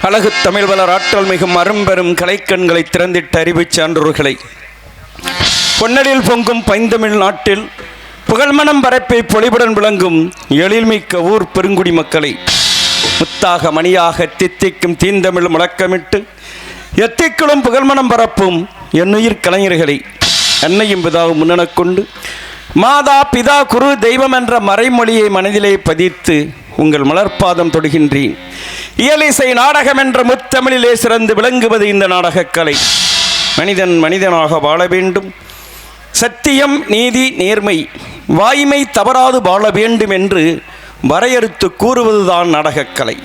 அழகு தமிழ் வளர் ஆற்றல் மிகும் அரும்பெரும் கலைக்கண்களை திறந்திட்ட அறிவுச் சான்றோர்களை, பொன்னலில் பொங்கும் பைந்தமிழ் நாட்டில் புகழ்மணம் பரப்பை பொலிவுடன் விளங்கும் எழில்மிக்க ஊர் பெருங்குடி மக்களை, முத்தாக மணியாக தித்திக்கும் தீந்தமிழ் முழக்கமிட்டு எத்திக்குளும் புகழ்மணம் பரப்பும் என்னுயிர் கலைஞர்களை என்னையும் பிதாவும் முன்னெனக் கொண்டு மாதா பிதா குரு தெய்வம் என்ற மறைமொழியை மனதிலே பதித்து உங்கள் மலர்பாதம் தொடுகின்றேன். இயலிசை நாடகம் என்ற முத்தமிழிலே சிறந்து விளங்குவது இந்த நாடகக்கலை. மனிதன் மனிதனாக வாழ வேண்டும், சத்தியம் நீதி நேர்மை வாய்மை தவறாது வாழ வேண்டும் என்று வரையறுத்து கூறுவதுதான் நாடகக்கலை.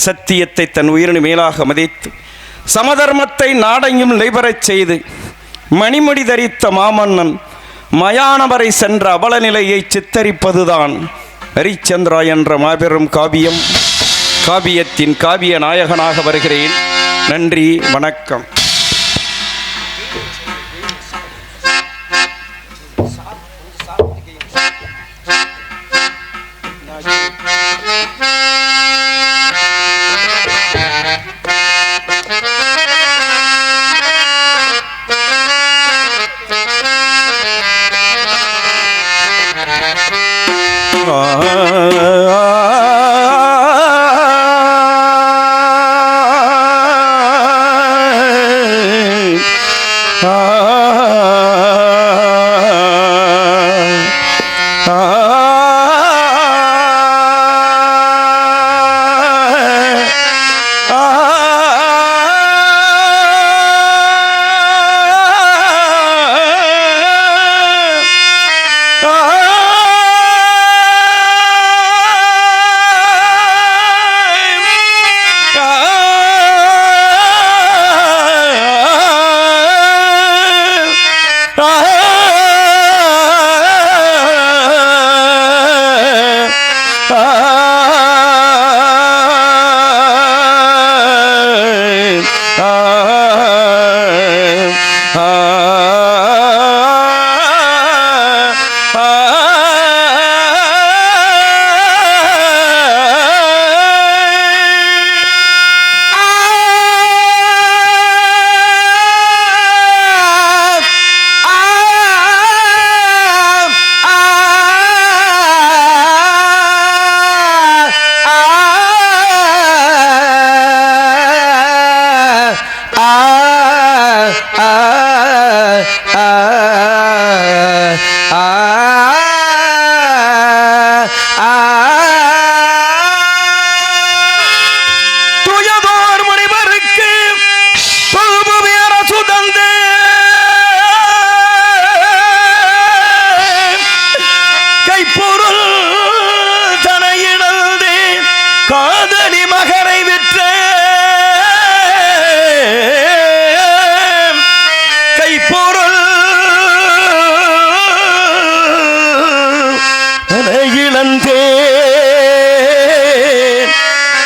சத்தியத்தை தன் உயிரினு மேலாக மதித்து சமதர்மத்தை நாடெங்கும் நிலைபெறச் செய்து மணிமுடி தரித்த மாமன்னன் மயானவரை சென்ற அவல நிலையை சித்தரிப்பதுதான் ஹரிச்சந்திரா என்ற மாபெரும் காவியம். காவியத்தின் காவிய நாயகனாக வருகிறேன். நன்றி, வணக்கம்.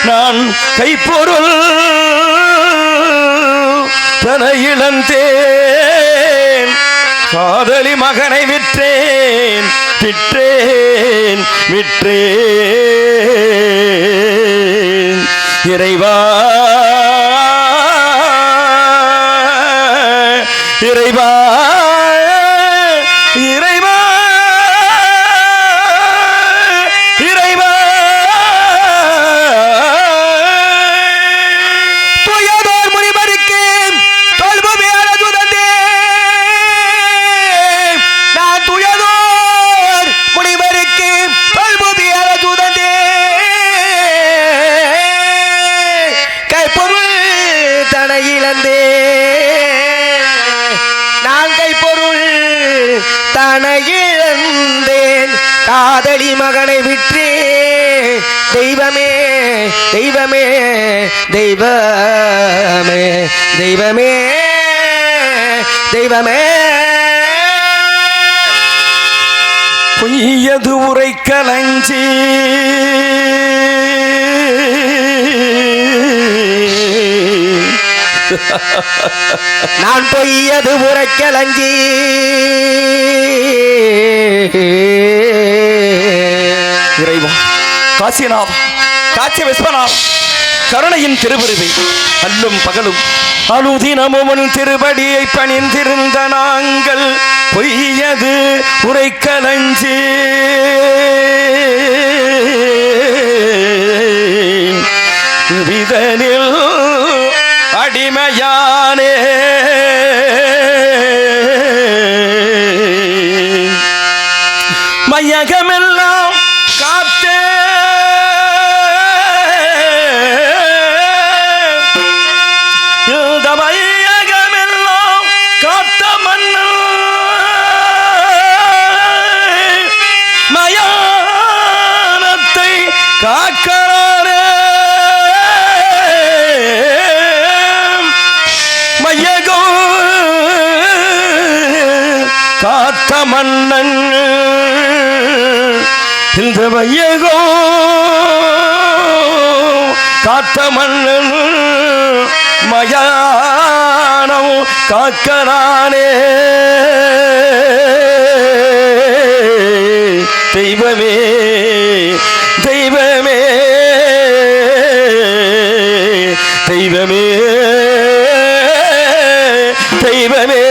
நான் கைப்பொருள் தன இழந்தேன், காதலி மகனை விற்றேன், விற்றேன் விற்றேன். இறைவா இறைவா இறைவா இறைவா, துயதோர் முனிவருக்கு தொல்புவியார சுதந்தே, நான் துயதோர் முனிவருக்கு தொல்புவியார சுதந்தே, கைப்பொருள் தன இழந்தே, நான் கைப்பொருள் தன இழந்தேன், காதலி மகனை விற்றே, தெய்வமே தெய்வமே தெய்வமே தெய்வமே தெய்வமே. பொய்யது உரைக்கலஞ்சி நான் பொய்யது உரைக்கலஞ்சி, இறைவா காசிநாத் காட்சி விஸ்வநாத் கருணையின் திருவுருவை அல்லும் பகலும் அனுதினமும் திருபடியை பணிந்திருந்த நாங்கள் பொய்யது உரைக்கலஞ்சி விதனில் அடிமையானே மையகமெல்லாம் காத்தே இந்த மையகமெல்லாம் காத்த மன்னன் மயானத்தை காக்கிறாரே மையகோ காத்த மன்னன் இந்த மையகோ காத்த மன்னன் மயானம் காக்கரானே தெய்வமே தெய்வமே தெய்வமே தெய்வமே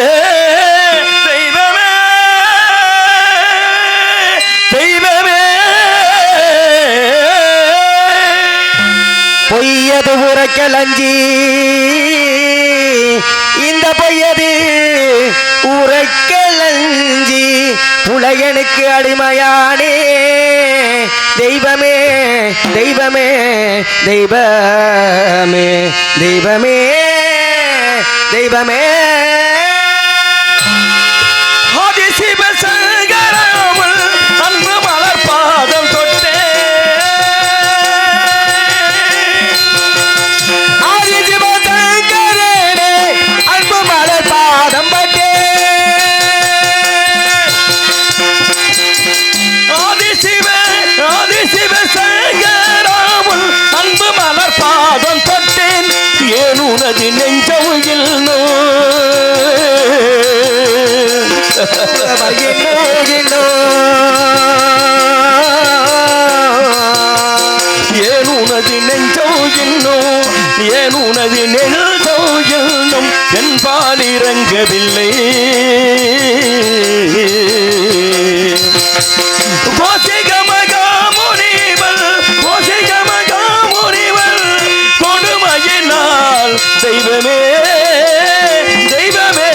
பொய்யது உரைக்கலஞ்சி இந்த பொய்யது உரைக்கலஞ்சி புலையனுக்கு அடிமையானே தெய்வமே தெய்வமே தெய்வமே தெய்வமே தெய்வமே ஏனுனது நெஞ்சோ இன்னும் ஏனுனது நெஞ்சோ இன்னும் என்பால் இறங்கவில்லை கொடுமையினால் தெய்வமே தெய்வமே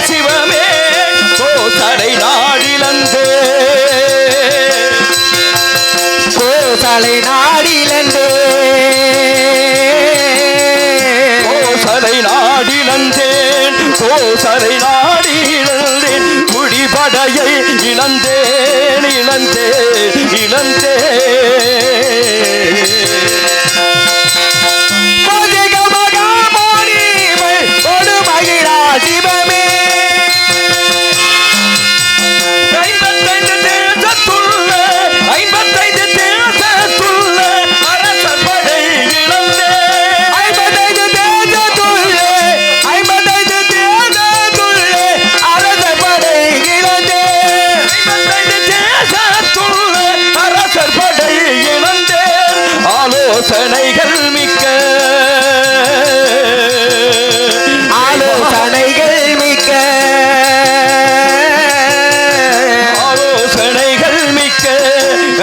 சிவமே கோசலை நாடி இழந்தேன் குடிபடையை இழந்தேன் இழந்தேன் இழந்தேன் சிவமே 55 தேசத்துள்ள 55 தேசத்துள்ள அரசர் படை இழந்தேன் 55 தேசத்துள்ள 55 தேசத்துள்ள அரசர் படை இழந்தேன் 55 தேசத்துள்ள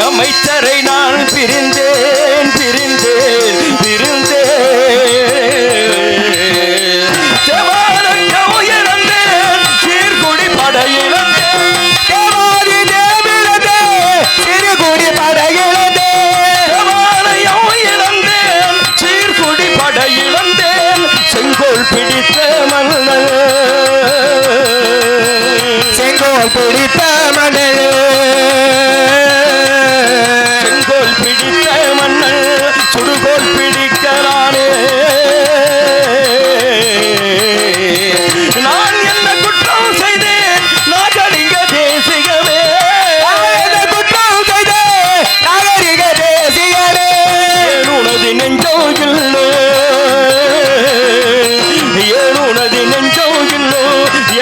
அமைச்சரை நான் பிரிந்தேன் பிரிந்தேன் பிரிந்தேன் இழந்தேன் சீர்குடி படையிழந்தேன் தேவாதி தேவிழந்தே சிறுகுடி படையிழந்தே இழந்தேன் சீர்குடி படையிழந்தேன் செங்கோல் பிடித்த மன்னன் செங்கோல் பிடித்த மணல் செங்கோல் பிடித்த மன்னன் சுடுகோல் பிடிக்கிறானே நான் என்ன குற்றம் செய்தேன் நாகரிக தேசிகமே குற்றம் செய்த நாகரிக தேசியரே உனது நெஞ்சோ இல்லோ ஏன் உனது நெஞ்சோ இல்லோ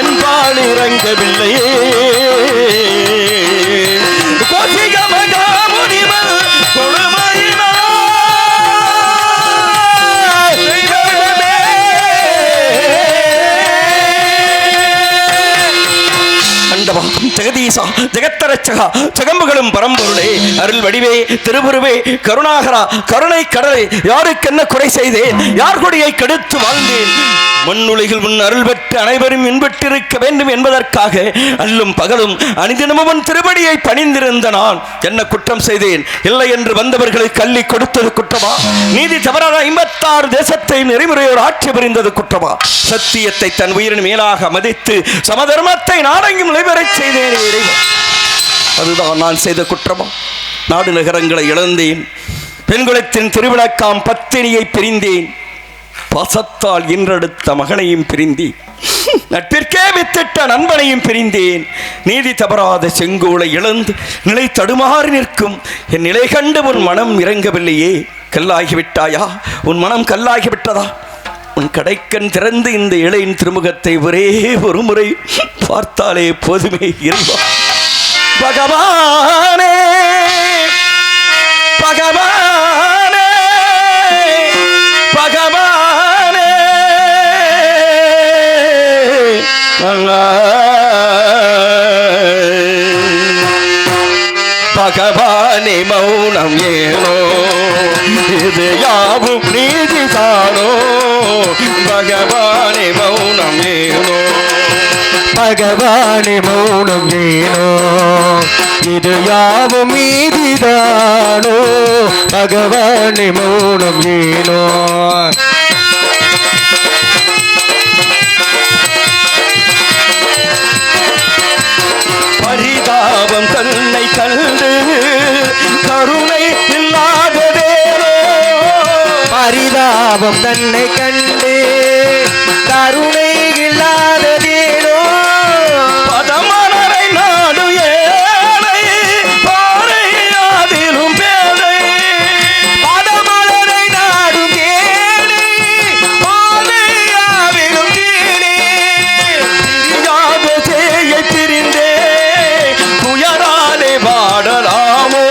என்பால் இறங்கவில்லையே ஜெகதீசா ஜெகத்தரட்சகா ஜெகம்புகளும் பரம்பொருளே அருள் வடிவே திருவுருவே கருணாகரா கருணை கடலை யாருக்கு என்ன குறை செய்தேன் யார் கொடியை கெடுத்து வாழ்ந்தேன் மண்ணுலகில் முன் அருள் பெற்று அனைவரும் இன்பெற்றிருக்க வேண்டும் என்பதற்காக அல்லும் பகலும் அனிதினமும் திருப்படியை பணிந்திருந்த நான் என்ன குற்றம் செய்தேன் இல்லை என்று வந்தவர்களுக்கு அள்ளி கொடுத்தது குற்றமா நீதி தவறான 56 தேசத்தை நெறிமுறையோடு ஆட்சி புரிந்தது குற்றமா சத்தியத்தை தன் உயிரின் மேலாக மதித்து சமதர்மத்தை நாடெங்கும் நிலைபெறச் செய்தேன் அதுதான் நான் செய்த குற்றமா நாடு நகரங்களை இழந்தேன் பெண்குலத்தின் திருவிழக்காம் பத்தினியை பிரிந்தேன் பாசத்தால் இன்றெடுத்த மகனையும் பிரிந்தேன் நட்பிற்கே வித்திட்ட நண்பனையும் பிரிந்தேன் நீதி தவறாத செங்கோலை இழந்து நிலை தடுமாறி நிற்கும் என் நிலை கண்டு உன் மனம் இறங்கவில்லையே கல்லாகிவிட்டாயா உன் மனம் கல்லாகிவிட்டதா உன் கடைக்கண் திறந்து இந்த இளையின் திருமுகத்தை ஒரே ஒரு முறை பார்த்தாலே போதுமே இறைவா பகவானே பகவானே பகவானே பகவானே மௌனம் ஏனோ இது யாவும் நீதிதானோ பகவானே மௌனம் ஏனோ பகவானே மௌனம் ஏனோ இது யாவும் மீதிதானோ பகவானே மௌனம் ஏனோ பரிதாபம் தன்னை கண்டு கருணை இல்லாததேனோ பரிதாபம் தன்னை கண்டு கருணை இல்லாததேனோ பதமலரை நாடு ஏழை பாறையாதிலும் பேதை பதமலரை நாடும் ஏழை பாதையாவிலும் கீழே பிரியாத சேயை பிரிந்தே துயராலே பாடலாமோ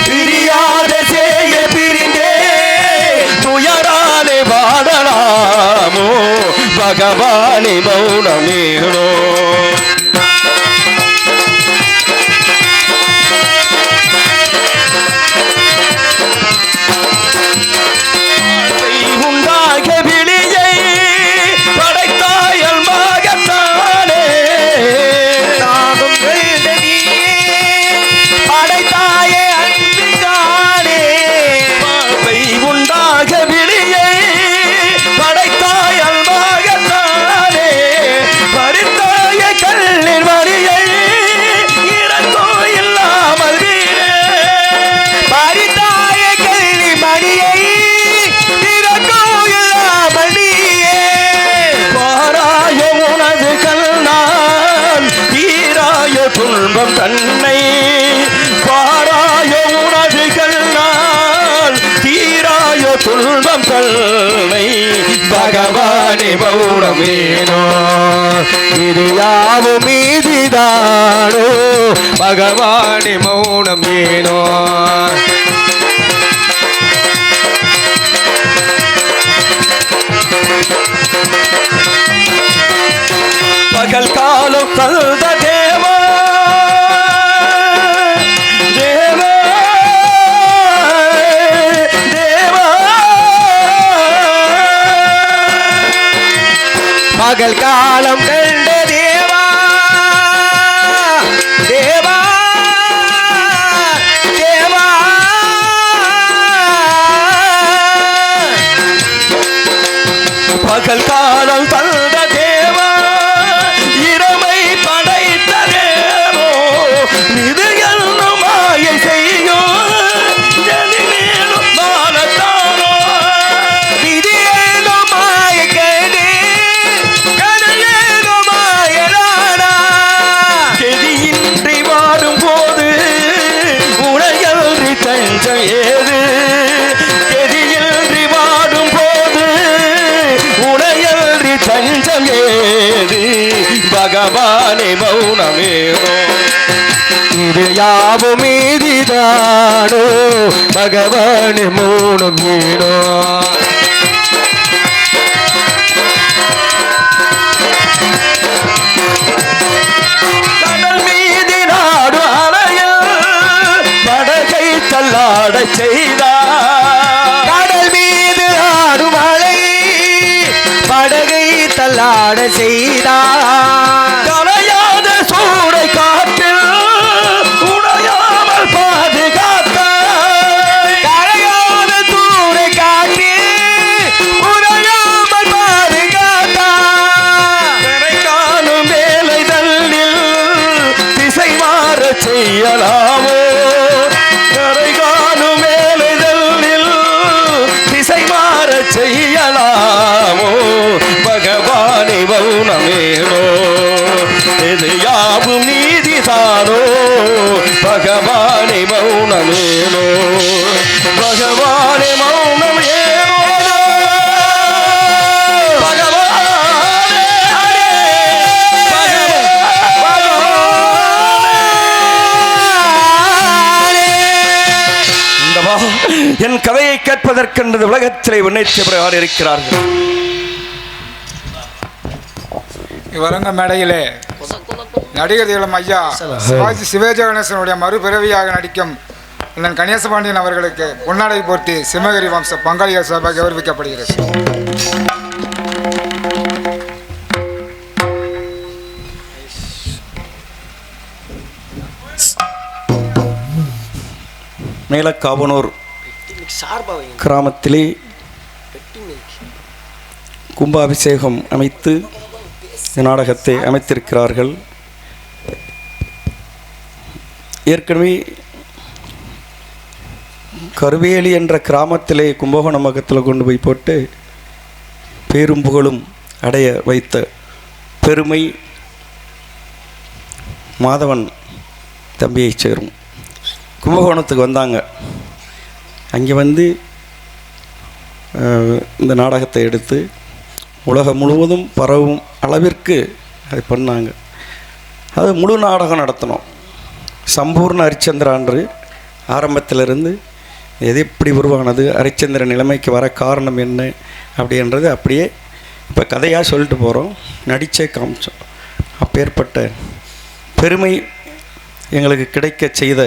பிரியாத சேயை பிரிந்தே துயராலே பாடலாமோ பகவானே மௌனமேனோ உண்டாக விழியை படைத்தாயல் மகத்தானே தாகம் வெல்ல நீயே படைத்தாயே அன்பினானே பாவை உண்டாக விழியை படைத்தாயல் மகத்தானே பறித்தாய கல்லின் வழியை இறங்கோ இல்லாமல் வீரே பறித்தாய கல்வி மணியை திறக்கோ இல்லாமல் நீயே பாராய உனது கல்நான் தீராய துன்பம் தன்னை பாராய உனது கல்நான் தீராய துன்பம் தன்னை பகவானே மௌனமேனோ இது யாவும் மீதிதானோ பகவானே மௌனம் ஏனோ பகல் காலம் தந்த தேவா தேவ பகல் காலம் கண்ட தேவா தேவா தேவா பகல் காலம் தந்த தேவா இரவை படைத்த தேவோ இது என்னும் மாயை செய்யும் ஜனிமேலும் மாலத்தானோ விதியேதோ மாய கேடு கதையேதோ மாயலானா கெதியின்றி வாடும் போது உடையல்றி தஞ்சம் ஏது கெதியின்றி வாடும் போது உடையல்றி தஞ்சம் ஏது பகவானே மௌனமேனோ இது யாவும் மீதிதானோ பகவான் மௌனம் ஏனோ கடல் மீதி நாடு அலையில் படகை தள்ளாடச் செய்தார் கடல் மீது ஆடும் அலை படகை தள்ளாட செய்தார் கலையாத சூறை காற்றில் உடையாமல் பாதுகாத்தாய் கரையாத தூரை காட்டி உரையாமல் பாதுகாத்தார் கரை காணும் வேலை தன்னில் திசை மாறச் செய்யலாமோ கரை காணும் வேலை தன்னில் திசை மாறச் செய்யலாமோ பகவானே மௌனமேனோ இது யாவும் நீதிதானோ பகவானே மௌனமேனோ பகவானே மௌனமேனோ பகவானே என் கதையை கேட்பதற்கென்று உலகத்திலே உன்னைத்தவர் இருக்கிறார்கள். இவ்வரங்க மேடையிலே நடிகர் திலகம் ஐயா சிவாஜி சிவேஜ கணேசனுடைய மறுபிறவியாக நடிக்கும் அண்ணன் கணேசபாண்டியன் அவர்களுக்கு பொன்னாடை போர்த்தி சிவகிரி வம்ச பங்காளிகள் சார்பாக கௌரவிக்கப்படுகிறது. மேலக்காவனூர் கிராமத்திலே கும்பாபிஷேகம் அமைத்து இந்த நாடகத்தை அமைத்திருக்கிறார்கள். ஏற்கனவே கருவேலி என்ற கிராமத்திலே கும்பகோணம் பக்கத்தில் கொண்டு போய் போட்டு பேரும் புகழும் அடைய வைத்த பெருமை மாதவன் தம்பியை சேரும். கும்பகோணத்துக்கு வந்தாங்க. அங்கே வந்து இந்த நாடகத்தை எடுத்து உலகம் முழுவதும் பரவும் அளவிற்கு அதை பண்ணாங்க. அது முழு நாடகம் நடத்தணும். சம்பூர்ண ஹரிச்சந்திரான்று ஆரம்பத்திலிருந்து எது எப்படி உருவானது, ஹரிச்சந்திர நிலைமைக்கு வர காரணம் என்ன அப்படின்றது அப்படியே இப்போ கதையாக சொல்லிட்டு போகிறோம், நடித்தே காமிச்சோம். அப்பேற்பட்ட பெருமை எங்களுக்கு கிடைக்க செய்த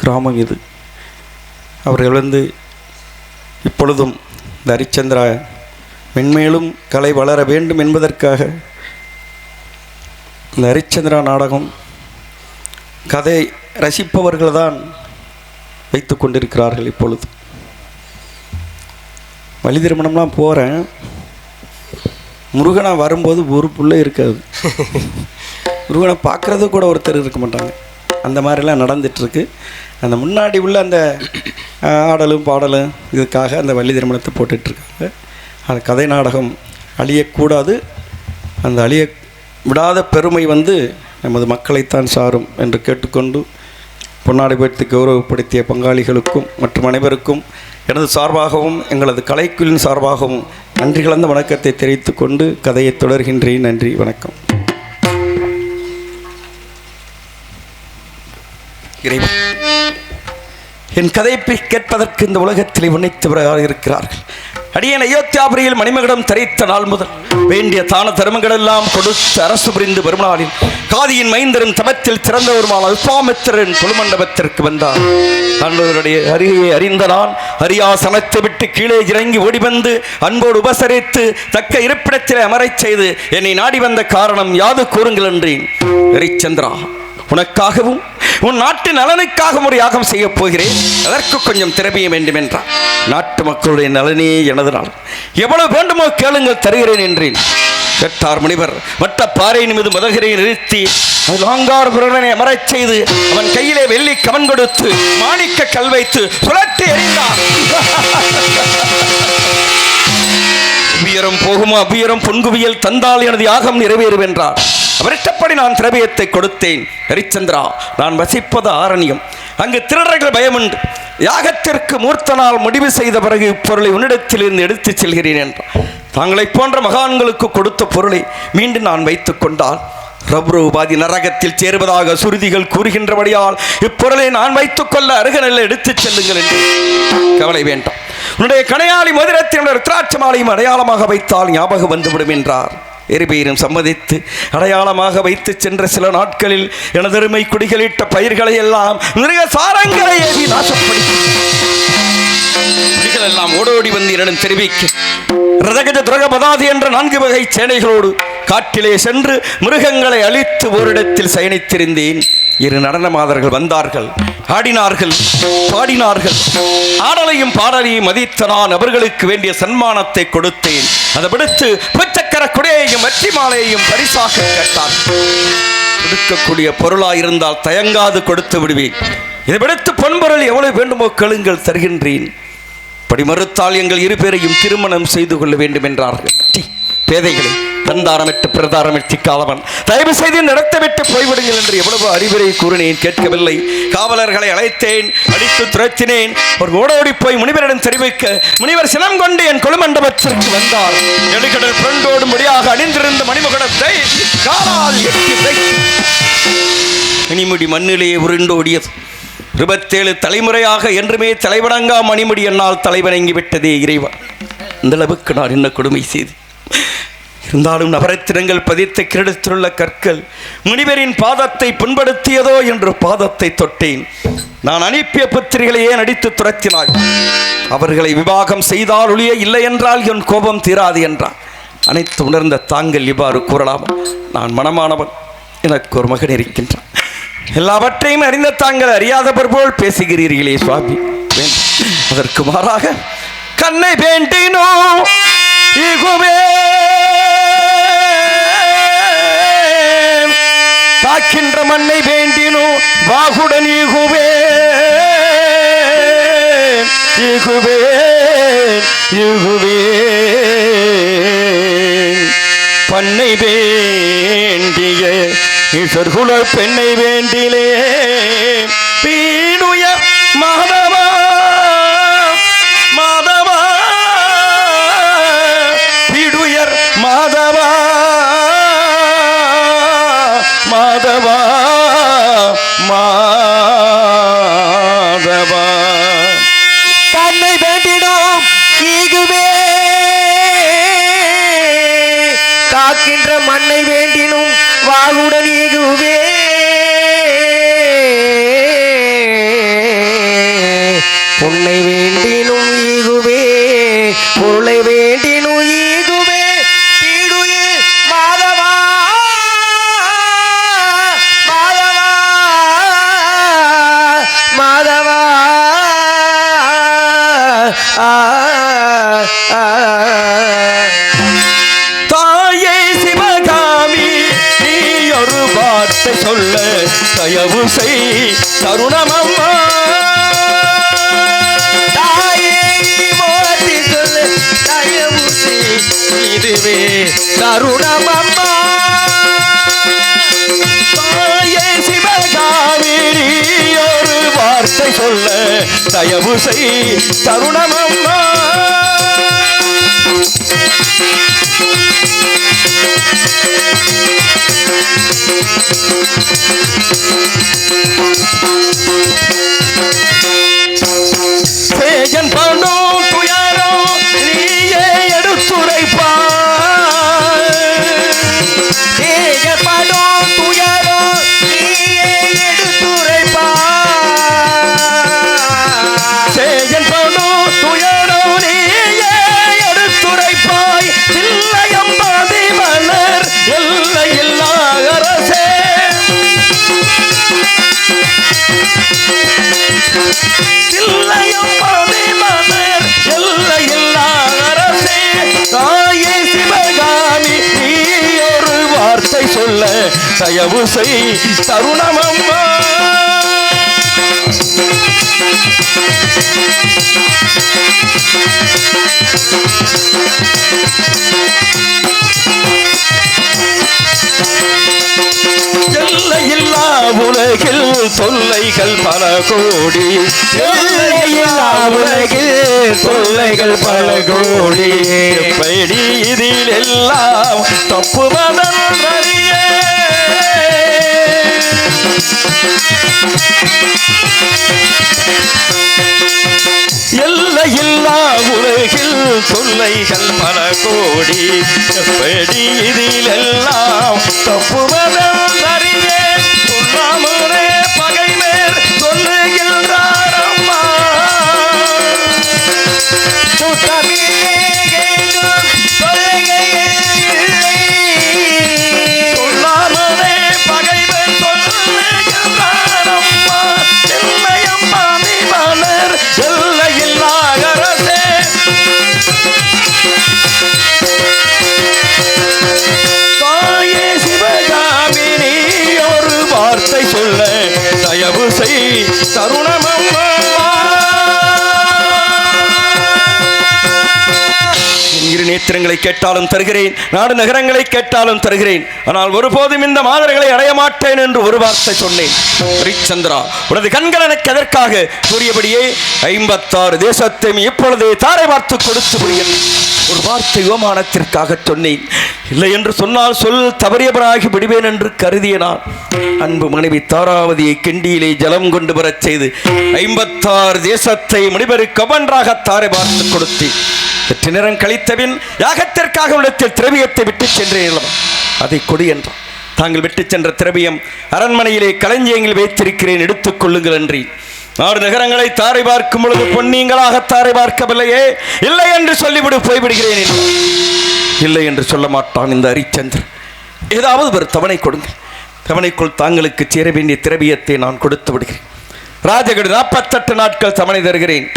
கிராமம் இது. அவர்கள் வந்து இப்பொழுதும் இந்த ஹரிச்சந்திரா மென்மேலும் கலை வளர வேண்டும் என்பதற்காக இந்த ஹரிச்சந்திரா நாடகம் கதை ரசிப்பவர்கள் தான் வைத்து கொண்டிருக்கிறார்கள். இப்பொழுது வழி திருமணம்லாம் போகிறேன், முருகனா வரும்போது ஒரு புள்ள இருக்காது. முருகனை பார்க்குறது கூட ஒருத்தர் இருக்க மாட்டாங்க. அந்த மாதிரிலாம் நடந்துகிட்ருக்கு. அந்த முன்னாடி உள்ள அந்த ஆடலும் பாடலும் இதுக்காக அந்த வள்ளி திருமணத்தை போட்டுட்ருக்காங்க. அந்த கதை நாடகம் அழியக்கூடாது. அந்த அழிய விடாத பெருமை வந்து நமது மக்களைத்தான் சாரும் என்று கேட்டுக்கொண்டு பொன்னாடை போர்த்தி கௌரவப்படுத்திய பங்காளிகளுக்கும் மற்றும் அனைவருக்கும் எனது சார்பாகவும் எங்களது கலைக்குழுவின் சார்பாகவும் நன்றி கலந்த வணக்கத்தை தெரிவித்து கொண்டு கதையை தொடர்கின்றேன். நன்றி, வணக்கம். என் கதையை கேட்பதற்கு இந்த உலகத்தில் உன்னைத்தவராக இருக்கிறார்கள். அடியேன் அயோத்தியாபுரியில் மணிமகுடம் தரித்த நாள் முதல் வேண்டிய தான தர்மங்கள் எல்லாம் கொடுத்து அரசு புரிந்து வரும் நாளில் காதியின் மைந்தரும் தமத்தில் சிறந்தவருமான விஸ்வாமித்திரன் குழுமண்டபத்திற்கு வந்தார். அன்பருடைய அருகே அறிந்த நான் அரியாசனத்தை விட்டு கீழே இறங்கி ஓடி வந்து அன்போடு உபசரித்து தக்க இருப்பிடத்திலே அமரச் செய்து என்னை நாடி வந்த காரணம் யாது கூறுங்கள் என்றேன். ஹரிச்சந்திரா, உனக்காகவும் உன் நாட்டு நலனுக்காக ஒரு யாகம் செய்ய போகிறேன். அதற்கு கொஞ்சம் திரவியம் வேண்டும் என்றார். நாட்டு மக்களுடைய நலனே எனது நாள், எவ்வளவு வேண்டுமோ கேளுங்கள், தருகிறேன் என்றேன். கேட்டார் முனிவர். மற்ற பாறை மீது முதல்களை நிறுத்தி லாங்கார் புரனை அமரச் செய்து அவன் கையிலே வெள்ளி கவன் கொடுத்து மாணிக்க கல் வைத்து சுழற்றி எறிந்தார். உயரம் போகுமோ அவ்வியரம் பொன்குவியல் தந்தால் எனது யாகம் நிறைவேறும் என்றார். அவரிட்டப்படி நான் திரவியத்தை கொடுத்தேன். ஹரிச்சந்திரா, நான் வசிப்பது ஆரண்யம், அங்கு திருடர்கள் பயமுண்டு. யாகத்திற்கு மூர்த்த நாள் முடிவு செய்த பிறகு இப்பொருளை உன்னிடத்திலிருந்து எடுத்துச் செல்கிறேன் என்றார். தாங்களை போன்ற மகான்களுக்கு கொடுத்த பொருளை மீண்டும் நான் வைத்துக் கொண்டால் ரப்ரூபாதி நரகத்தில் சேருவதாக சுருதிகள் கூறுகின்றபடியால் இப்பொருளை நான் வைத்துக் கொள்ள அருகநிலை எடுத்துச் செல்லுங்கள் என்று. கவலை வேண்டாம், உன்னுடைய கணையாளி மோதிரத்தினுடைய ருத்ராட்சமாலையும் அடையாளமாக வைத்தால் ஞாபகம் வந்துவிடும் என்றார். இருபேரும் சம்மதித்து அடையாளமாக வைத்து சென்ற சில நாட்களில் எனதருமை குடிகளிட்ட பயிர்களை எல்லாம் நிறைய சாரங்களை ஏவி நாசப்படுத்தி குடிகள் எல்லாம் ஓடோடி வந்து என்னிடம் தெரிவிக்க ரதகஜ துரகபதாதி என்ற 4 வகை சேனைகளோடு காட்டிலே சென்று மிருகங்களை அழித்து ஓரிடத்தில் சயனித்திருந்தேன். 2 நடன மாதர்கள் வந்தார்கள், ஆடினார்கள், பாடினார்கள். ஆடலையும் பாடலையும் மதித்த நான் அவர்களுக்கு வேண்டிய சன்மானத்தை கொடுத்தேன். அதை விடுத்து புச்சக்கர குடையையும் வெற்றி மாலையையும் பரிசாக கேட்டார். கொடுக்கக்கூடிய பொருளாயிருந்தால் தயங்காது கொடுத்து விடுவேன். இதை விடுத்து பொன்பொருள் எவ்வளவு வேண்டுமோ கேளுங்கள், தருகின்றேன். படி மறுத்தால் எங்கள் 2 பேரையும் திருமணம் செய்து கொள்ள வேண்டும் என்றார்கள். பேதைகளை தந்தாரமிட்டு பிரதாரமிட்டு காலவன் தயவு செய்து நடத்தவிட்டு போய்விடுங்கள் என்று எவ்வளவு அறிவுரை கூறினேன், கேட்கவில்லை. காவலர்களை அழைத்தேன், அடித்து துரத்தினேன். ஒரு ஓடோடி போய் முனிவரிடம் தெரிவிக்க முனிவர் சினம் கொண்டு என் கொழுமண்டபத்திற்கு வந்தார். எழுகடல் புரண்டோடு முடியாக அணிந்திருந்த மணிமகுடத்தை காலால் எட்டி மணிமுடி மண்ணிலே உருண்டோடியது. 27 தலைமுறையாக என்றுமே தலைவணங்கா மணிமுடி என்னால் தலைவணங்கி விட்டதே இறைவா. இந்த அளவுக்கு நான் என்ன கொடுமை செய்து இருந்தாலும் நவரத்தினங்கள் பதித்த கிரீடத்திலுள்ள கற்கள் முனிவரின் பாதத்தை புண்படுத்தியதோ என்று பாதத்தை தொட்டேன். நான் அனுப்பிய புத்திரிகளையே நடித்து துரத்தினாள். அவர்களை விவாகம் செய்தால் ஒழிய இல்லை என்றால் என் கோபம் தீராது என்றார். அனைத்து உணர்ந்த தாங்கள் இவ்வாறு கூறலாமா? நான் மனமானவன், எனக்கு ஒரு மகன் இருக்கின்றான். எல்லாவற்றையும் அறிந்த தாங்கள் அறியாதவர் போல் பேசுகிறீர்களே சுவாமி. அதற்கு மாறாக கண்ணை வேண்டினோ இகுவே காக்கின்ற மண்ணை வேண்டினோ வாகுடன் ஈகுவே ஈகுவே ஈகுவே பண்ணை வேண்டிய ஈஸ்வர்குல பெண்ணை வேண்டிலே பீடுய மாதவா மாதவா பீடுயர் மாதவா மாதவா மாதவா கண்ணை வேண்டினோம் ஈகுவே காக்கின்ற மண்ணை வேண்டினும் வாகுடன் ஈகுவே பொன்னை வேண்டினும் ஈகுவே பொருளை வேண்டினும் ஈகுவே பீடுயே மாதவா மாதவா மாதவா தாயே சிவகாமி நீ ஒரு வார்த்தை சொல்ல தயவு செய் தருணமம்மா. தாயே மோதி சொல்லு தயவு செய் இதுவே தருணமம்மா. தாயே சிவகாமி நீ ஒரு வார்த்தை சொல்ல தயவு செய் தருணமம்மா. சேஜன் பாண்டோ துயாரோ நீ தில்லையும் மணிமலர் எல்லையில்லா அரசே தாயே சிவகாமி நீ ஒரு வார்த்தை சொல்ல தயவு செய் தருணமம்மா. எல்லையில்லா உலகில் தொல்லைகள் பல கோடி, எல்லையில்லா உலகில் தொல்லைகள் பல கோடி, எப்படி இதில் எல்லாம் தப்புவதன் அறிய. எல்லையில்லா உலகில் தொல்லைகள் பல கோடி, எப்படி இதில் எல்லாம் தப்புவதன் அறிய. சொல்லாமலே பகைமேல் சொல்லுகின்றார் அம்மா. சொல்லாமலே பகைமேல் சொல்லுகின்றார் அம்மா. தில்லையம்மா மலர் எல்லையில்லா அரசே தாயே சிவகாமி நீ ஒரு வார்த்தை சொல்ல தயவு செய் தருணமம்மா. இரு நேத்திரங்களை கேட்டாலும் தருகிறேன், நாடு நகரங்களை கேட்டாலும் தருகிறேன், ஆனால் ஒருபோதும் இந்த மாதர்களை அடைய மாட்டேன் என்று ஒரு வார்த்தை சொன்னேன். ஹரிச்சந்திரா உனது கண்கள் எனக்கு எதற்காக கூறியபடியே 56 தேசத்தையும் இப்பொழுதே தாரை பார்த்து கொடுத்து விடுகிறேன். ஒரு வார்த்தை யோமானத்திற்காக சொன்னேன். இல்லை என்று சொன்னால் சொல் தவறியவனாகி விடுவேன் என்று கருதிய நான் அன்பு மனைவி தாராவதியை கிண்டியிலே ஜலம் கொண்டு வரச் செய்து 56 தேசத்தை முடிவருக்கு ஒவ்வொன்றாக தாரை பார்த்து கொடுத்தேன். சற்று நேரம் கழித்தபின் யாகத்திற்காக உள்ளத்தில் திரவியத்தை விட்டு சென்றேன். அதை கொடு என்றான். தாங்கள் விட்டு சென்ற திரவியம் அரண்மனையிலே களஞ்சியங்கள் வைத்திருக்கிறேன், எடுத்துக் கொள்ளுங்கள் என்றி. நாடு நகரங்களை தாரை பார்க்கும் பொழுது பொன்னீங்களாக தாரை பார்க்கவில்லையே, இல்லை என்று சொல்லிவிடு போய்விடுகிறேன் என்று. இல்லை என்று சொல்ல மாட்டான் இந்த ஹரிச்சந்திரன். ஏதாவது ஒரு தவணை கொடுங்கள், தவணைக்குள் தாங்களுக்கு சேர வேண்டிய திரவியத்தை நான் கொடுத்து விடுகிறேன். ராஜகடு 48 நாட்கள் தவணை தருகிறேன்.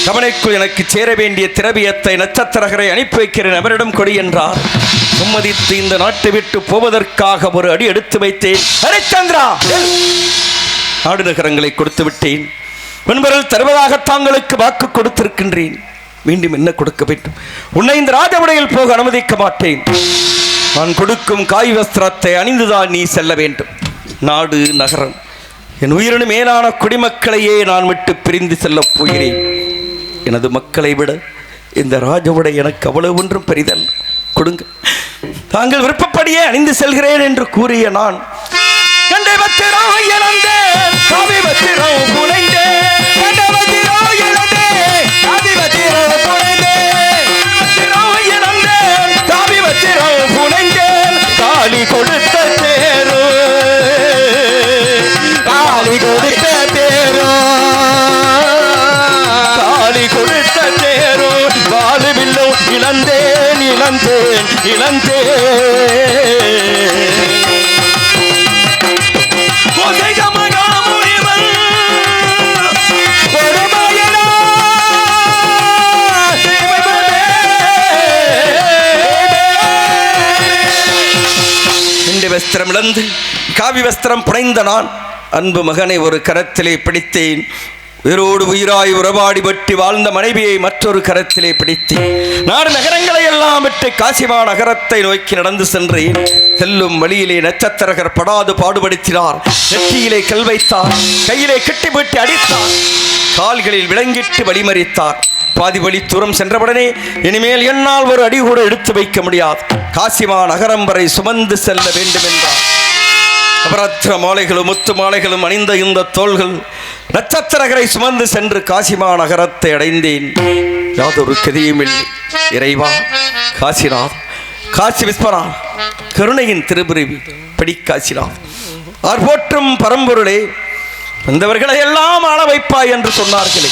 தவணைக்குள் எனக்கு சேர வேண்டிய திரவியத்தை நட்சத்திரகரை அனுப்பி வைக்கிறேன், அவரிடம் கொடி என்றார். சம்மதித்து இந்த நாட்டை விட்டு போவதற்காக ஒரு அடி எடுத்து வைத்தேன். ஹரிச்சந்திரா நாடு நகரங்களை கொடுத்து விட்டேன். முன்பரில் தருவதாக தாங்களுக்கு வாக்கு கொடுத்திருக்கின்றேன். மீண்டும் என்ன கொடுக்க வேண்டும்? உன்னை இந்த ராஜவுடையில் போக அனுமதிக்க மாட்டேன். நான் கொடுக்கும் காய் வஸ்திரத்தை அணிந்துதான் நீ செல்ல வேண்டும். நாடு நகரம் என் உயிரினு மேலான குடிமக்களையே நான் விட்டு பிரிந்து செல்லப் போகிறேன். எனது மக்களை விட இந்த ராஜவுடை எனக்கு அவ்வளவு ஒன்றும் பெரிதல்ல. கொடுங்க, தாங்கள் விருப்பப்படியே அணிந்து செல்கிறேன் என்று கூறிய நான் காளி கொடுத்த தேரோ, காளி கொடுத்த தேரோ, காளி கொடுத்த தேரோ, வாழுவில்லோ இழந்தேன் இழந்தேன் இழந்தேன். வஸ்திரம் இழந்து காவி வஸ்திரம் புனைந்த நான் அன்பு மகனை ஒரு கரத்திலே பிடித்தேன். உயிரோடு உயிராய் உறவாடி பற்றி வாழ்ந்த மனைவியை மற்றொரு கரத்திலே பிடித்தேன். நாடு நகரங்களை எல்லாம் விட்டு காசிமா நகரத்தை நோக்கி நடந்து சென்றேன். செல்லும் வழியிலே நட்சத்திரகர் படாது பாடுபடுத்தினார். நெற்றியிலே கல் வைத்தார், கையிலே கட்டிப்பட்டு அடித்தார், கால்களில் விளங்கிட்டு வழிமறித்தார். பாதி வழி தூரம் சென்றவுடனே இனிமேல் என்னால் ஒரு அடி கூட எடுத்து வைக்க முடியாது, காசிமா நகரம் வரை சுமந்து செல்ல வேண்டும் என்றார். அபராத்திர மாலைகளும் முத்து மாலைகளும் அணிந்த இந்த தோள்கள் நட்சத்திரகரை சுமந்து சென்று காசிமா நகரத்தை அடைந்தேன். யாதொரு கதியும் இல்லை. இறைவா காசிநாத், காசி விஸ்வநாத், கருணையின் திருப்புரிவி பிடிக்காசிநாத், ஆர் போற்றும் பரம்பொருளே, வந்தவர்களை எல்லாம் ஆள வைப்பாய் என்று சொன்னார்களே.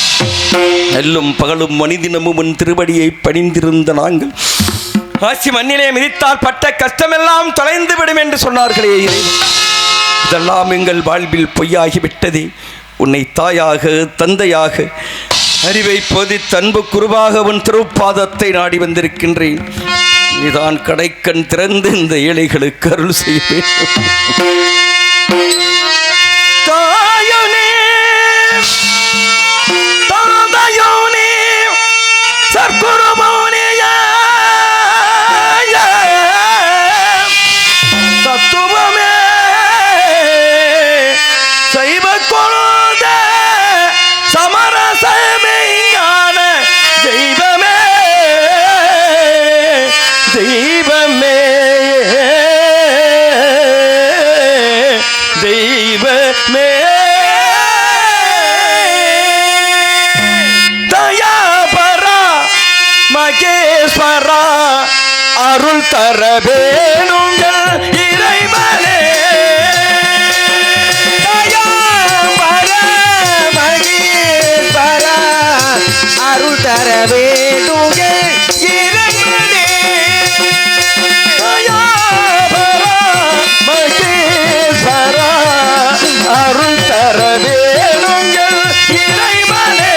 நெல்லும் பகலும் மனிதினமும் உன் திருவடியை பணிந்திருந்த நாங்கள் காசி மண்ணிலே மிதித்தால் பட்ட கஷ்டமெல்லாம் தொலைந்து விடும் என்று சொன்னார்களே. இதெல்லாம் எங்கள் வாழ்வில் பொய்யாகிவிட்டதே. உன்னை தாயாக தந்தையாக அறிவை பொதித்த அன்பு குருவாக உன் திருப்பாதத்தை நாடி வந்திருக்கின்றேன். நீதான் கடைக்கண் திறந்து இந்த ஏழைகளுக்கு அருள் செய்ய வேண்டும். தாயோனே தாதையோனே சற்குருமோனே தத்துவமே சைவ கொண்ட சமரசமே ஞான தெய்வமே தெய்வமே தெய்வமே தயாபரா மகேஸ்வரா அருள் தர வேணுங்கள் இறைவனே. தயாபரா மகேஸ்வரா அருள் தர வேணுங்கள் இறைவனே. தயாபரா மகேஸ்வரா அருள் தர வேணுங்கள் இறைவனே.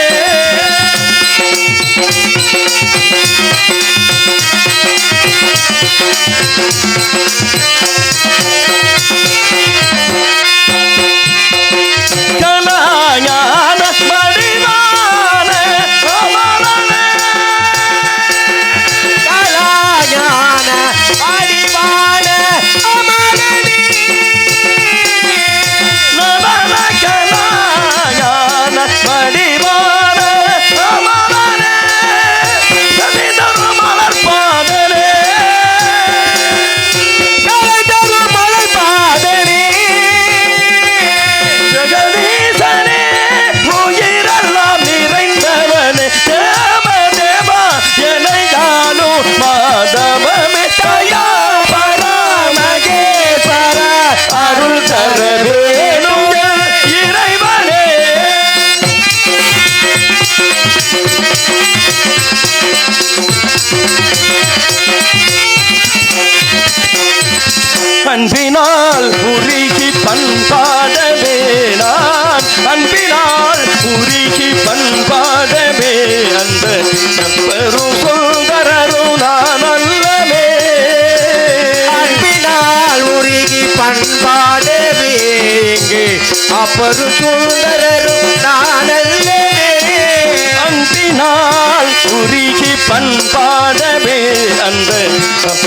கலாஞான மடிவான கமலனே. கலாஞான அடிவான அமரனே. நவன கலாஞான மடிவான கமலனே. சதிதரு மலர்பாதனே. கலைதரு மலைபாதனே. ஜெகதீசனே உயிரெல்லாம் நிறைந்தவனே. தேவ தேவா எனையாலும் மாதவமே. தயாபரா மகேஸ்வரா அருள் தர வேணுங்கள் இறைவனே. அன்பினால் உருகி பண்பாடவே நான் அன்பினால் உருகி பண்பாடவே அந்த பெரும் சுந்தரரும் நான் அல்லவே. அன்பினால் உருகி பண்பாடவே இங்கே அப்பரு சுந்தரரும் நானல்லே. அன்பினால் உருகி பண்பாடவே அந்த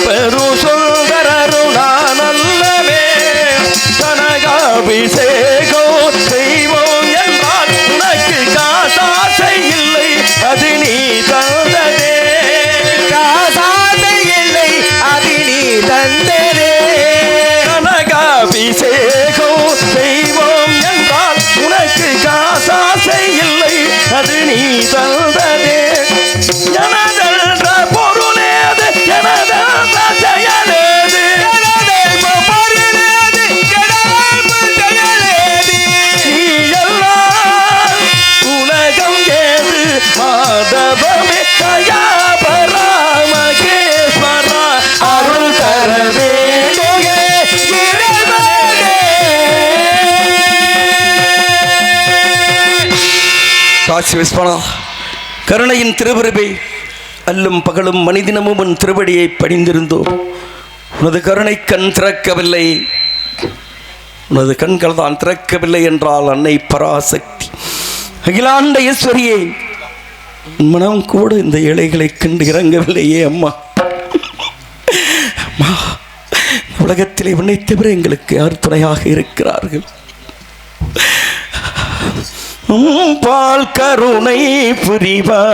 பெரும் சுந்தரரும் நான் அல்லவே. கனகாபிஷேகம் செய்வோம் என்றால் உனக்கு காசாசை இல்லை, அது நீ தந்ததே. காசாசை இல்லை அது நீ தந்ததே. கனகாபிஷேகம் செய்வோம் என்றால் உனக்கு காசாசை இல்லை, அது நீ தந்ததே. எனதென்ற பொருளேது எனதென்ற செயலேது நீ எல்லாம் உலகம் ஏது மாதவமே. தயாபரா மகேஸ்வரா அருள் தர வேண்டுமே இறைவனே. காட்சி விஸ்வனா கருணையின் திருவருபை அல்லும் பகலும் மனிதினமும் உன் திருவடியை பணிந்திருந்தோம். உனது கருணை கண் திறக்கவில்லை, உனது கண்கள் தான் திறக்கவில்லை என்றால் அன்னை பராசக்தி அகிலாண்ட ஈஸ்வரியே, மனம் கூட இந்த ஏழைகளை கண்டு இறங்கவில்லையே அம்மா. அம்மா, உலகத்திலே உன்னை தவிர எங்களுக்கு யார் துணையாக இருக்கிறார்கள்? பால் கருணை புரிவாய்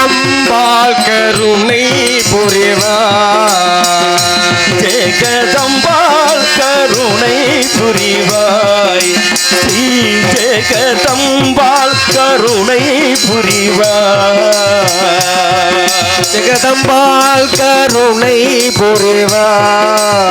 அம்பாள் கருணை புரிவாய். ஜெகதம்பாள் கருணை புரிவாய். ஸ்ரீ ஜெகதம்பாள் கருணை புரிவாய். ஜெகதம்பாள் கருணை புரிவாய்.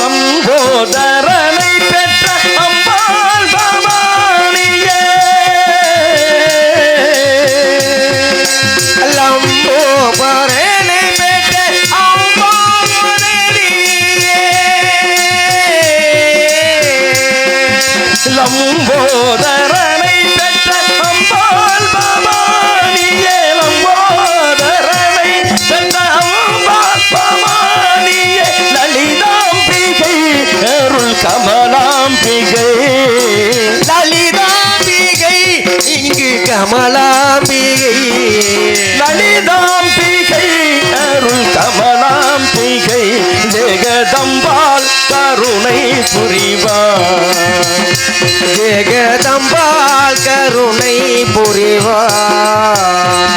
சம்போதரனை பெற்ற அம்பாள் கமலாம்பிகை லலிதாம்பிகை அருள் கமலாம்பிகை ஜெகதம்பாள் கருணை புரிவார் ஜெகதம்பாள் கருணை புரிவார்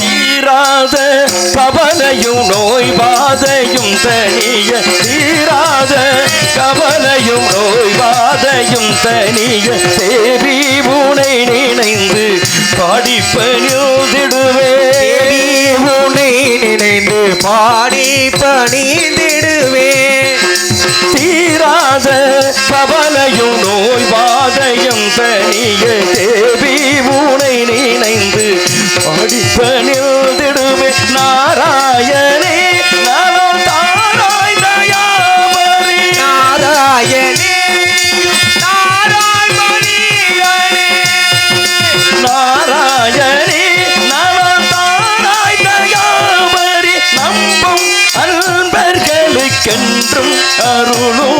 தீராத கவலையும் நோய் பாதையும் தனிய தீராத கவலையும் நோய் பாதையும் தனிய தேவி உனை நினைந்து பாடிப்பணிந்திடுவே உனை நினைந்து பாடி பணிந்திடுவே தீராத கவலையும் நோய் பாதையும் தனிய தேவி உனை நினைந்து பாடிப்பணிந்திடுவே நாராயணே நலம் தாராய் தயாமரி நாராயணே நாராயணே நலம் தாராய் தயாமரி நம்பும் அன்பர்களுக்கென்றும் அருளும்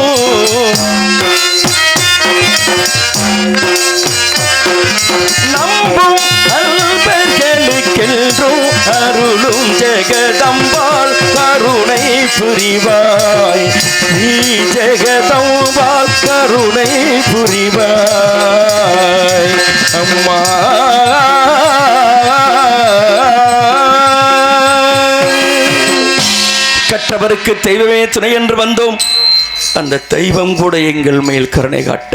நம்பும் அன்பர்களுக்கென்றும் அருளும் ஜெகதம்பாள் கருணை புரிவாய் நீ ஜெகதம்பாள் கருணை புரிவாய் அம்மா கற்றவருக்கு தெய்வமே துணை என்று வந்தோம். அந்த தெய்வம் கூட எங்கள் மேல் கருணை காட்ட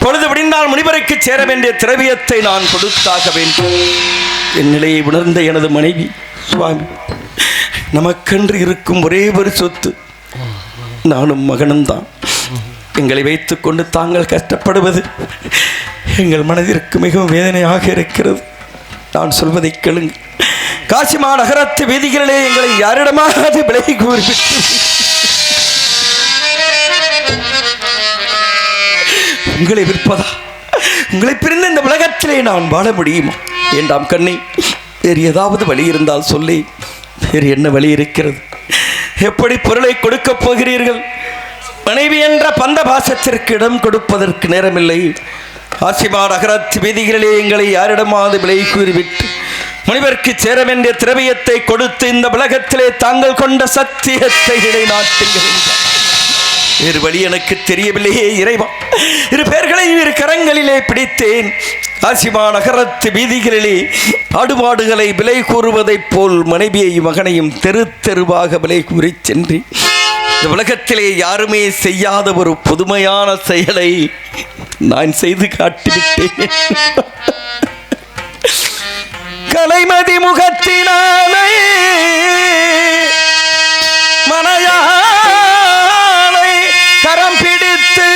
பொழுது விடிந்தால் முனிவருக்கு சேர வேண்டிய திரவியத்தை நான் கொடுத்தாக வேண்டும். என் நிலையை உணர்ந்த எனது மனைவி சுவாமி, நமக்கென்று இருக்கும் ஒரே ஒரு சொத்து நானும் மகனும் தான். எங்களை வைத்துக்கொண்டு தாங்கள் கஷ்டப்படுவது எங்கள் மனதிற்கு மிகவும் வேதனையாக இருக்கிறது. நான் சொல்வதை கேளுங்கள். காசிமா நகரத்து வீதிகளிலே எங்களை யாரிடமாவது விலை கூறிவிட்டு உங்களை விற்பதா? உங்களை பிரிந்த இந்த உலகத்திலே நான் வாழ முடியுமா? வேண்டாம் கண்ணே, வேறு ஏதாவது வழி இருந்தால் சொல்லி. வேறு என்ன வழி இருக்கிறது? எப்படி பொருளை கொடுக்கப் போகிறீர்கள்? மனைவி என்ற பந்த பாசத்திற்கு இடம் கொடுப்பதற்கு நேரமில்லை. காசிமா நகரத்து வீதிகளிலே எங்களை யாரிடமாவது விலை கூறிவிட்டு முனிவருக்கு சேர வேண்டிய திரவியத்தை கொடுத்து இந்த உலகத்திலே தாங்கள் கொண்ட சத்தியத்தை நிலைநாட்டுங்கள். வேறு வழி எனக்கு தெரியவில்லையே இறைவா. இரு பேர்களை இரு கரங்களிலே பிடித்தேன். காசிமா நகரத்து வீதிகளிலே ஆடுபாடுகளை விலை கூறுவதைப் போல் மனைவியையும் மகனையும் தெரு தெருவாக விலை கூறி சென்று இந்த உலகத்திலே யாருமே செய்யாத ஒரு புதுமையான செயலை நான் செய்து காட்டிவிட்டேன். கலைமதி முகத்தினாலே மனையாளை கரம் பிடித்து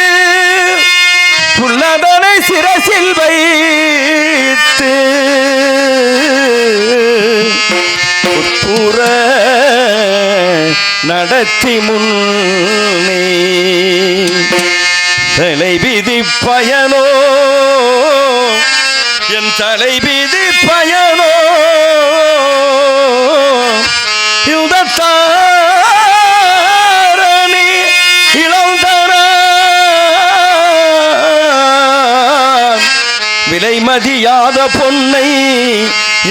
புல்லதனை சிரசில் வைத்து உட்புற நடத்தி முன்னே தலைவிதி பயனோ என் தலைவிதி பயனோ இந்த தாரணி இளந்தர விலை மதியாத பொன்னை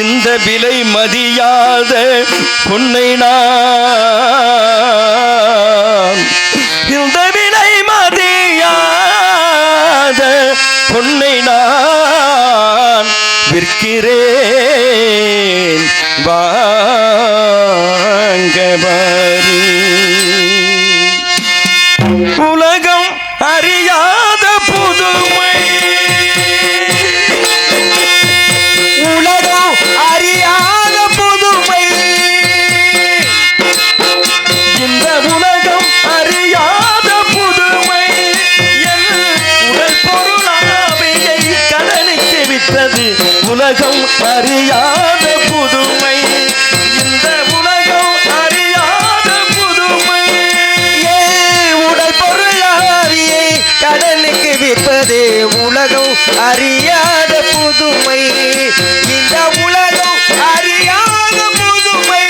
இந்த விலை மதியாத பொன்னை நான் இந்த விலை மதியாத பொன்னை நான் விற்கிறேன் வாங்க வரி. உலகம் அறியாத புதுமை, உலகம் அறியாத புதுமை, இந்த உலகம் அறியாத புதுமை என் உடல் பொருளாவையை கடனுக்கு விட்டது. உலகம் அறியாத புதுமை, இந்த உலகம் அறியாத புதுமை உடல் பொருளாவியை கடனுக்கு விற்பது. உலகம் அறியாத புதுமை, இந்த உலகம் அறியாத புதுமை.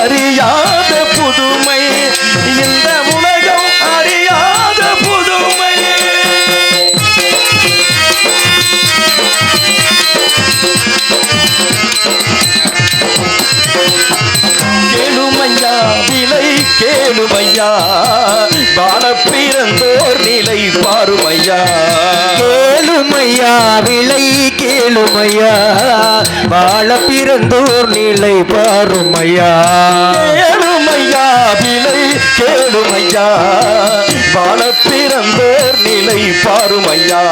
அறியாத புதுமை, இந்த உலகம் அறியாத புதுமை. கேளுமையா விலை கேளுமையா, வாழ பிறந்தோர் நிலை பாருமையா. கேளுமையா விலை கேளுமையா, வாழ பிறந்தோர் நிலை பாருமையா. கேளுமையா விலை கேளுமையா, வாழ பிறந்தோர் நிலை பாருமையா.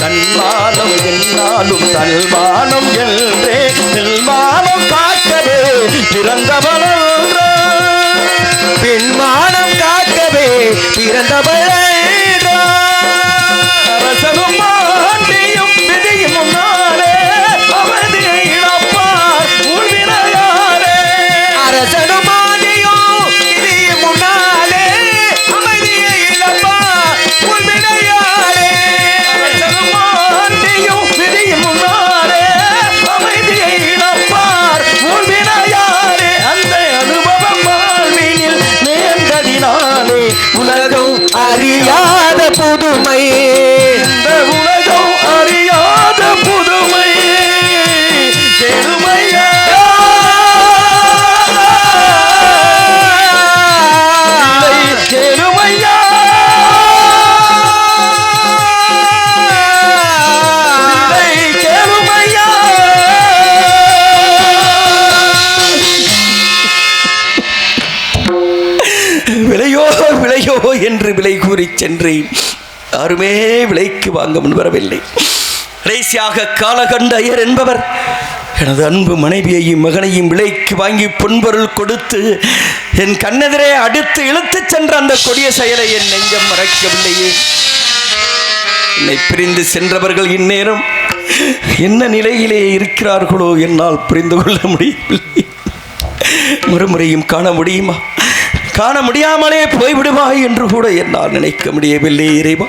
தன்மானம் என்னாலும் தன்மானம் என்றே நில்மானம் காக்கவே பிறந்தவனன்ற, பெண்மானம் காக்கவே பிறந்தவளேன்ற. அரசனும் ஆண்டியும் விதியும் முன்னாலே அவதியை இழப்பார் உள்வினையாரே. அரசனும் ஆண்டியும் விதியும் முன்னாலே அமைதியை இழப்பார் உள்வினையாரே. அரசனும் ஆண்டியும் விதியும் முன்னாலே அமைதியை இழப்பார் உள்வினையாரே. அந்த அனுபவம் வாழ்வினில் நேர்ந்ததினாலே உலகம் அறியாத புதுமை, இந்த உலகம் அறியாத புதுமை. கேளுமையா விலை கேளுமையா, விலை கேளுமையா. விலையோ விலையோ என்று விலை கூறி சென்றேன். யாருமே விலைக்கு வாங்க முன்வரவில்லை. கடைசியாக காலகண்ட ஐயர் என்பவர் எனது அன்பு மனைவியையும் மகனையும் விலைக்கு வாங்கி பொன்பொருள் கொடுத்து என் கண்ணெதிரே அடுத்து இழுத்துச் சென்ற அந்த கொடிய செயலை என் நெஞ்சம் மறக்கவில்லையே. என்னை பிரிந்து சென்றவர்கள் இந்நேரம் என்ன நிலையிலே இருக்கிறார்களோ என்னால் புரிந்து கொள்ள முடியவில்லை. மறுமுறையும் காண முடியுமா? காண முடியாமலே போய்விடுவாய் என்று கூட என்னால் நினைக்க முடியவில்லை. இறைவா,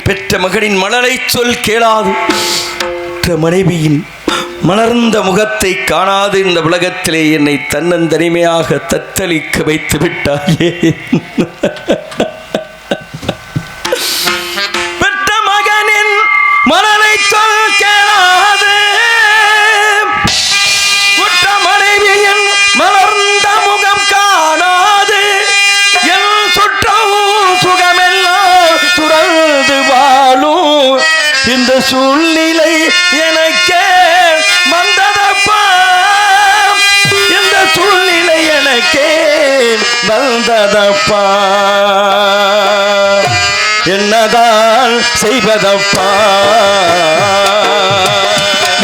பெற்ற மகனின் மலரை சொல் கேளாது, பெற்ற மனைவியின் மலர்ந்த முகத்தை காணாது இந்த உலகத்திலே என்னை தன்னந்தனிமையாக தத்தளிக்க வைத்து விட்டாயே. பெற்ற மகனின் மலரை சொல் கேளாது, உற்ற மனைவியின் மலர்ந்த முகம் காணாது, என் சுற்றமும் சுகமெல்லாம் துறந்து வாழும் இந்த சூழ்நிலை எனக்கே வந்ததப்பா. இந்த சூழ்நிலை எனக்கே வந்ததப்பா. என்னதான் செய்வதப்பா,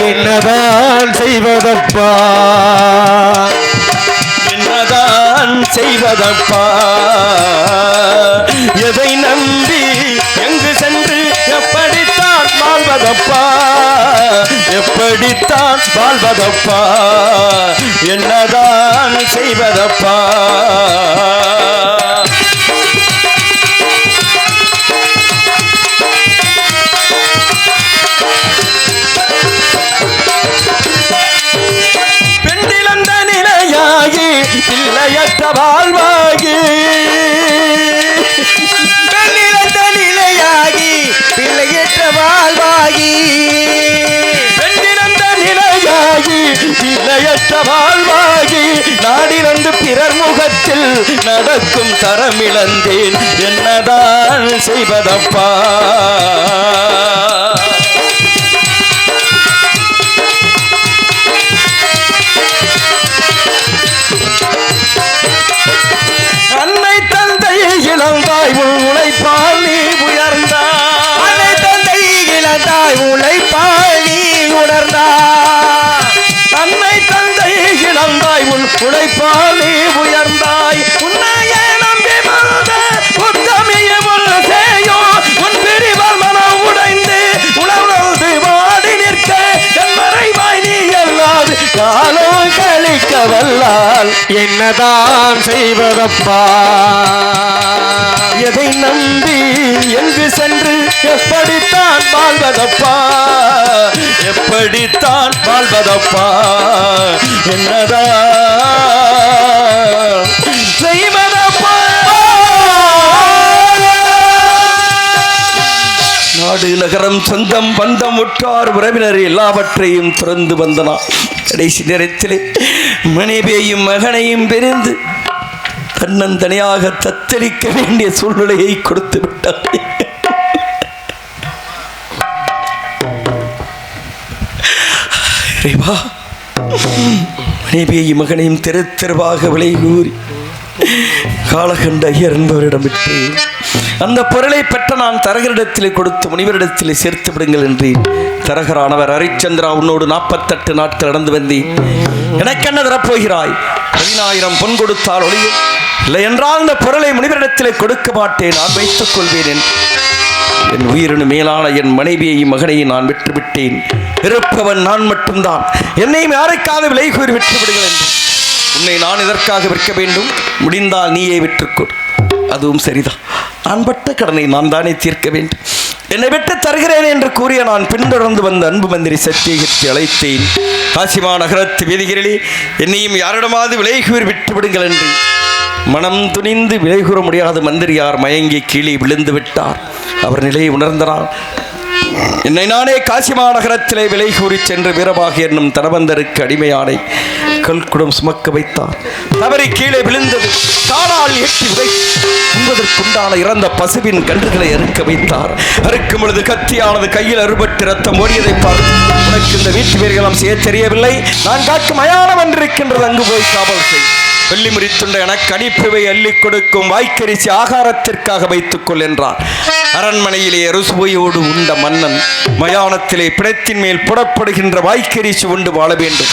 என்னதான் செய்வதப்பா, என்னதான் செய்வதப்பா. எதை நம்பி எங்கு சென்று எப்படித்தான் வாழ்வதப்பா, எப்படித்தான் வாழ்வதப்பா. என்னதான் செய்வதப்பா. பெண்டிலந்த நிலையாகி பிள்ளையற்ற வாழ்வாகி, பெண்ணிழந்த நிலையாகி பிள்ளையற்ற வாழ்வாகி, பெண்டிலந்த நிலையாகி பிள்ளையற்ற வாழ்வாகி, நாடிலந்து பிறர் முகத்தில் நடக்கும் தரமிழந்தேன். என்னதான் செய்வதப்பா. அன்னை தந்தை இழந்தாய் உன் உழைப்பால் நீ உயர்ந்தாய். அன்னை தந்தை இழந்தாய் உழைப்பால் நீ உணர்ந்தாய். அன்னை தந்தை இழந்தாய் உன் உழைப்பால் நீ உயர்ந்தாய். உன்னையே நம்பி வந்த உத்தமியை முன் செய்யோ, உன் பிரிவால் மனம் உடைந்து உணர்ந்து வாடி நிற்க என் மறைவாய் நீ எல்லாது காலம் கழிக்க வல்லால். என்னதான் செய்வதப்பா? எதை நம்பி எங்கு சென்று எப்படித்தான் வாழ்வதப்பா? எப்படித்தான் வாழ்வதப்பா? என்னதான் செய்வதப்பா? நாடு நகரம் சொந்தம் பந்தம் உற்றார் உறவினர் எல்லாவற்றையும் துறந்து வந்தனா கடைசி நேரத்திலே மனைவியையும் மகனையும் பிரிந்து தன்னந்தனியாக தத்தளிக்க வேண்டிய சூழ்நிலையை கொடுத்து விட்டார். மனைவியையும் மகனையும் தெரு தெருவாக விலை கூறி காலகண்ட ஐயர் என்பவரிடம் விட்டு அந்த பொருளை பெற்ற நான் தரகரிடத்தில் கொடுத்து முனிவரிடத்தில் சேர்த்து விடுங்கள் என்றேன். தரகரானவர் ஹரிச்சந்திரா, உன்னோடு 48 நாட்கள் நடந்து வந்தேன், எனக்கு என்ன தரப்போகிறாய்? 10,000 பொன் கொடுத்தால் ஒளியும், இல்லை என்றால் இந்த பொருளை முனிவரிடத்தில் கொடுக்க மாட்டேன், நான் வைத்துக் கொள்வேன். என் உயிரினு மேலான என் மனைவியையும் மகனையும் நான் விட்டுவிட்டேன். இருப்பவன் நான் மட்டும்தான், என்னையும் யாருக்காக விலை கூறி விட்டு விடுங்கள் என்று. உன்னை நான் இதற்காக விற்க வேண்டும், முடிந்தால் நீயே விற்றுக்கொள். அதுவும் சரிதான், நான் பட்ட கடனை நான் தானே தீர்க்க வேண்டும். என்னை விட்டு தருகிறேன் என்று கூறிய நான் பின்தொடர்ந்து வந்த அன்பு மந்திரி சத்தியகத்தை அழைத்தேன். காசிமா நகரத்து வீதிகளிலே என்னையும் யாரிடமாவது விலை கூறி விட்டு விடுங்கள் என்று மனம் துணிந்து விலை கூற முடியாத மந்திரியார் மயங்கி கீழே விழுந்து விட்டார். அவர் நிலையை உணர்ந்தனால் என்னை நானே காசிமா நகரத்திலே விலை கூறி சென்று வீரபாக என்னும் தனவந்தருக்கு அடிமையானை கல்குடம் சுமக்க வைத்தார். தவறி கீழே விழுந்தது. தானால் எட்டி உதை உண்பதற்குண்டான இறந்த பசுவின் கன்றுகளை அறுக்க வைத்தார். அறுக்கும் பொழுது கத்தியானது கையில் அறுபட்டு ரத்தம் ஓடியதை பார்த்து, உனக்கு இந்த வீட்டு வீரர்களும் செய்ய தெரியவில்லை, நான் காக்கும் மயானம் என்றிருக்கின்றது, அங்கு போய் காவல் செய். வெள்ளி முறித்துண்ட எனக்கு அனுப்பிவை அள்ளி கொடுக்கும் வாய்க்கரிசி ஆகாரத்திற்காக வைத்துக் கொள் என்றார். அரண்மனையிலே அறுசுவையோடு உண்ட மன்னன் மயானத்திலே பிணத்தின் மேல் புடப்படுகின்ற வாய்க்கரிசி உண்டு வாழ வேண்டும்.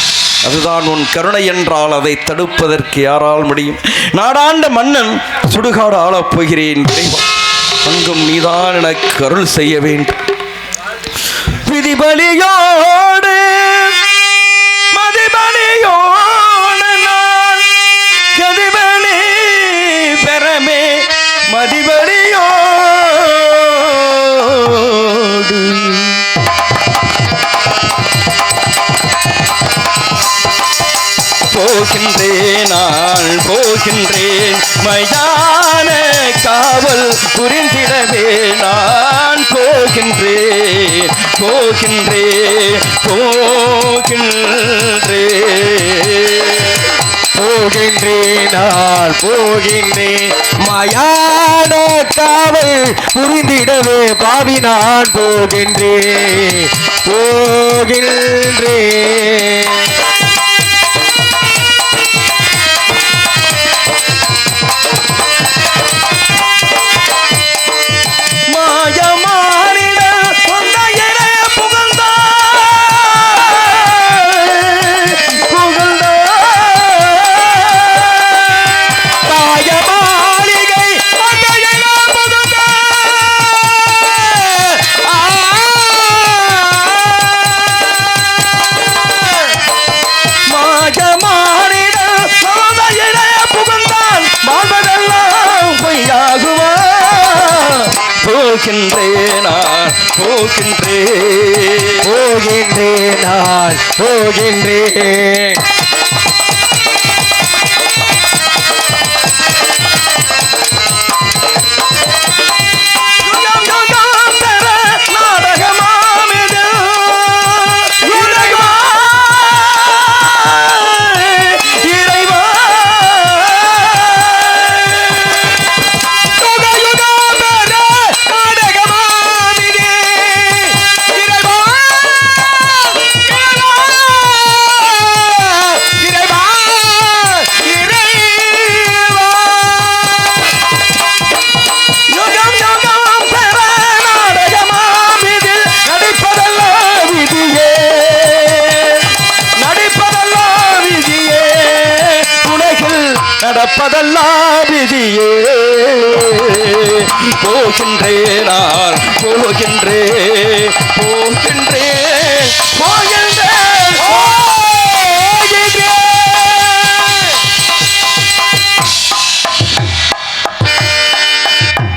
அதுதான் உன் கருணை என்றால் அதை தடுப்பதற்கு யாரால் முடியும்? நாடாண்ட மன்னன் சுடுகாடு ஆளப் போகிறேன். அங்கும் நீதான் எனக்கு அருள் செய்ய வேண்டும். விதிபலியோடு மதிபலியோடு நான் கதிபலி பெறமே மதிபலியோடு போகின்றேன், நான் போகின்றேன், மயான காவல் புரிந்திடவே நான் போகின்றேன், போகின்றேன், போகின்றேன், நான் போகின்றேன், மயான காவல் புரிந்திடவே பாவி நான் போகின்றேன், போகின்றேன். போகின்றேன், நான் போகின்றேன், போகின்றேன், நான் போகின்றேன். நடப்பதெல்லாம் விதியே. போகின்றேன், நான் போகின்றேன், போகின்றேன்.